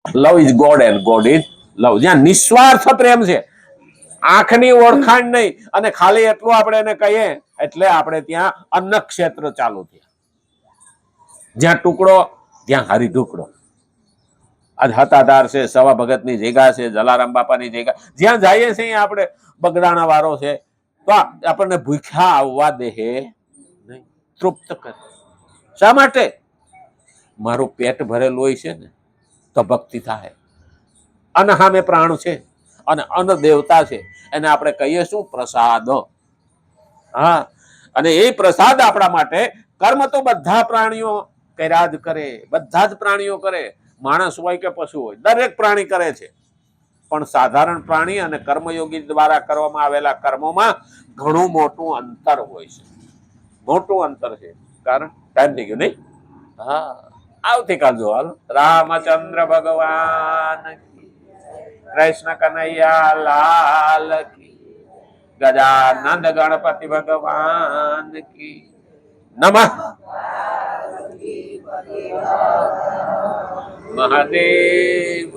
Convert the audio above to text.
Love is God and God is લવ. જ્યાં નિસ્વાર્થ પ્રેમ છે, આંખની ઓળખાણ નહીં, અને ખાલી એટલું આપણે એને કહીએ એટલે આપણે ત્યાં અન્ન ક્ષેત્ર ચાલુ થયા. જ્યાં ટુકડો ત્યાં હારી ઢુકડો. આજ હતાધાર છે, સવા ભગતની જગ્યા છે, જલારામ બાપાની જગ્યા, જ્યાં જઈએ છીએ આપણે બગદાણા વાળો છે, તો આપણને ભૂખ્યા આવવા દે નહીં, તૃપ્ત કરે. શા માટે? મારું પેટ ભરેલું હોય છે ને તો ભક્તિ થાય. અન્ન સામે પ્રાણ છે, અને અન્ન દેવતા છે, એને આપણે કહીએ શું? પ્રસાદ. હા, અને એ પ્રસાદ આપણા માટે. કર્મ તો બધા પ્રાણીઓ કર્યા જ કરે, બધા જ પ્રાણીઓ કરે. માણસ હોય કે પશુ હોય, દરેક પ્રાણી કરે છે. પણ સાધારણ પ્રાણી અને કર્મયોગી દ્વારા કરવામાં આવેલા કર્મોમાં ઘણું મોટું અંતર હોય છે. મોટું અંતર છે. કારણ ટાઈમ થઈ ગયો નહીં? હા, આવતીકાલ જો હાલ. રામચંદ્ર ભગવાન કી, કૃષ્ણ કનૈયા લાલ કી, ગજાનંદ ગણપતિ ભગવાન કી. નમઃ મહાદેવ.